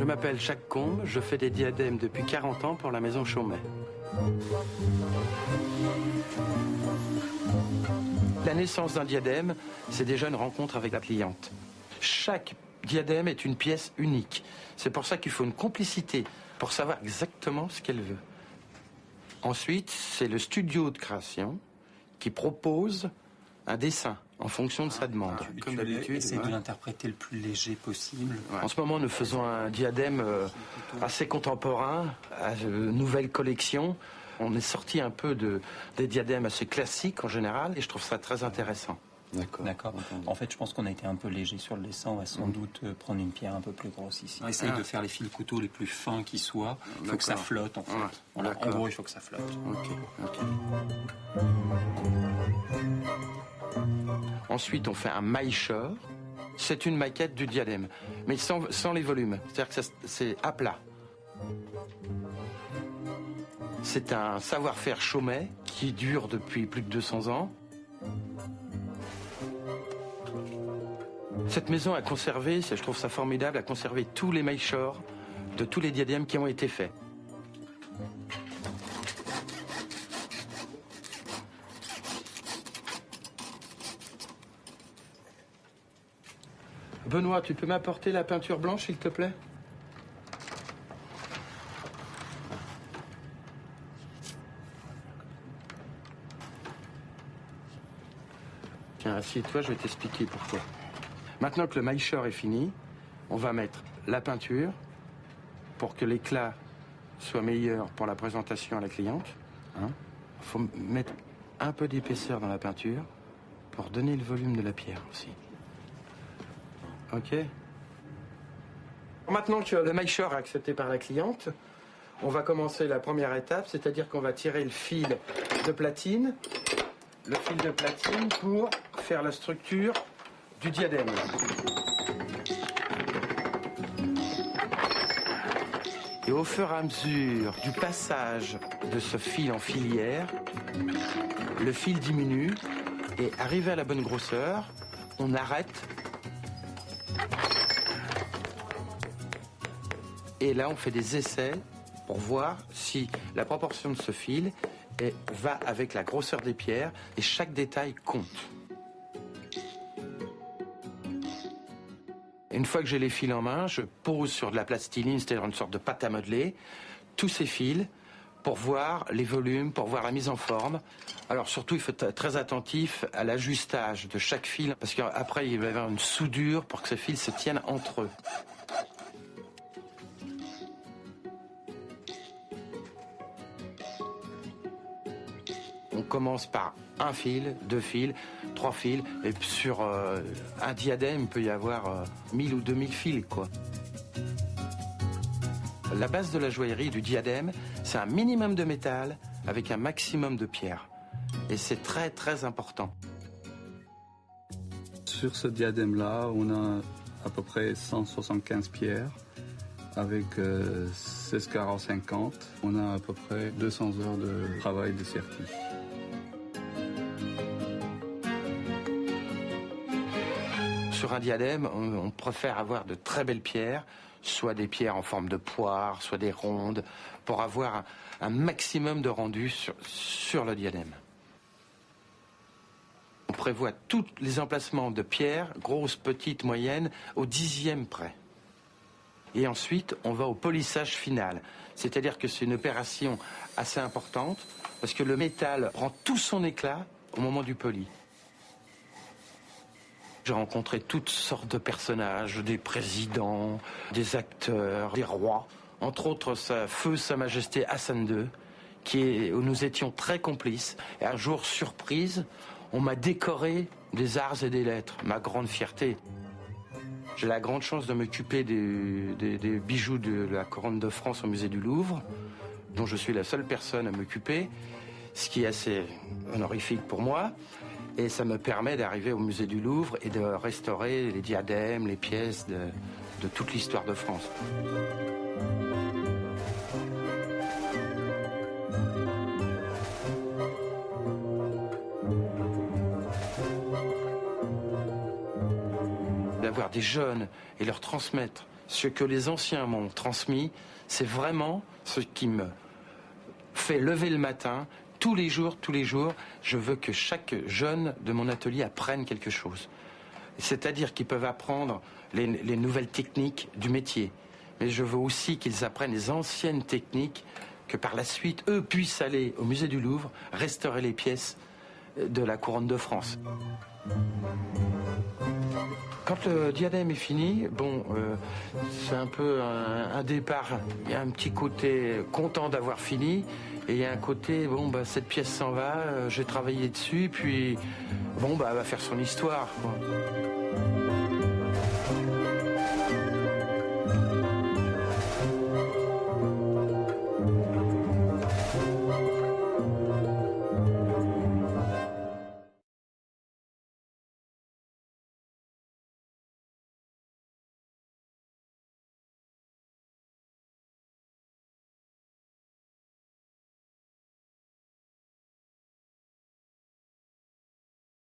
m'appelle Jacques Combe, je fais des diadèmes depuis 40 ans pour la maison Chaumet. La naissance d'un diadème, c'est déjà une rencontre avec la cliente. Chaque diadème est une pièce unique. C'est pour ça qu'il faut une complicité pour savoir exactement ce qu'elle veut. Ensuite, c'est le studio de création qui propose un dessin en fonction de sa demande. Comme d'habitude, essaie de l'interpréter le plus léger possible. Ouais. En ce moment, nous faisons un diadème assez contemporain, nouvelle collection. On est sorti un peu des diadèmes assez classiques en général, et je trouve ça très intéressant. D'accord. En fait, je pense qu'on a été un peu léger sur le dessin. On va sans doute prendre une pierre un peu plus grosse ici. On essaye de faire les fils couteaux les plus fins qui soient. Il faut que ça flotte, en fait. Ouais. En gros, il faut que ça flotte. Ok. Ensuite, on fait un maillecheur. C'est une maquette du diadème, mais sans les volumes. C'est-à-dire que c'est à plat. C'est un savoir-faire Chaumet qui dure depuis plus de 200 ans. Cette maison a conservé, je trouve ça formidable, a conservé tous les maillechors de tous les diadèmes qui ont été faits. Benoît, tu peux m'apporter la peinture blanche, s'il te plaît ? Tiens, assieds-toi, je vais t'expliquer pourquoi. Maintenant que le maillecheur est fini, on va mettre la peinture pour que l'éclat soit meilleur pour la présentation à la cliente. Il faut mettre un peu d'épaisseur dans la peinture pour donner le volume de la pierre aussi. Ok. Maintenant que le maillecheur est accepté par la cliente, on va commencer la première étape, c'est-à-dire qu'on va tirer le fil de platine. Le fil de platine pour faire la structure du diadème. Et au fur et à mesure du passage de ce fil en filière, le fil diminue et arrivé à la bonne grosseur, on arrête. Et là, on fait des essais pour voir si la proportion de ce fil va avec la grosseur des pierres et chaque détail compte. Une fois que j'ai les fils en main, je pose sur de la plastiline, c'est-à-dire une sorte de pâte à modeler, tous ces fils pour voir les volumes, pour voir la mise en forme. Alors surtout, il faut être très attentif à l'ajustage de chaque fil, parce qu'après, il va y avoir une soudure pour que ces fils se tiennent entre eux. On commence par un fil, 2 fils, 3 fils, et sur un diadème, il peut y avoir 1000 ou 2000 fils, quoi. La base de la joaillerie du diadème, c'est un minimum de métal avec un maximum de pierre. Et c'est très, très important. Sur ce diadème-là, on a à peu près 175 pierres avec 16 carats 50. On a à peu près 200 heures de travail de serti. Sur un diadème, on préfère avoir de très belles pierres, soit des pierres en forme de poire, soit des rondes, pour avoir un maximum de rendu sur le diadème. On prévoit tous les emplacements de pierres, grosses, petites, moyennes, au 10e près. Et ensuite, on va au polissage final. C'est-à-dire que c'est une opération assez importante, parce que le métal prend tout son éclat au moment du poli. J'ai rencontré toutes sortes de personnages, des présidents, des acteurs, des rois. Entre autres, Feu Sa Majesté Hassan II, où nous étions très complices. Et un jour, surprise, on m'a décoré des arts et des lettres, ma grande fierté. J'ai la grande chance de m'occuper des bijoux de la couronne de France au musée du Louvre, dont je suis la seule personne à m'occuper, ce qui est assez honorifique pour moi. Et ça me permet d'arriver au musée du Louvre et de restaurer les diadèmes, les pièces de toute l'histoire de France. D'avoir des jeunes et leur transmettre ce que les anciens m'ont transmis, c'est vraiment ce qui me fait lever le matin. Tous les jours, je veux que chaque jeune de mon atelier apprenne quelque chose. C'est-à-dire qu'ils peuvent apprendre les nouvelles techniques du métier. Mais je veux aussi qu'ils apprennent les anciennes techniques, que par la suite, eux puissent aller au musée du Louvre, restaurer les pièces de la couronne de France. Quand le diadème est fini, bon, c'est un peu un départ. Il y a un petit côté content d'avoir fini, et il y a un côté, bon, bah, cette pièce s'en va, j'ai travaillé dessus, puis, bon, bah, elle va faire son histoire, quoi.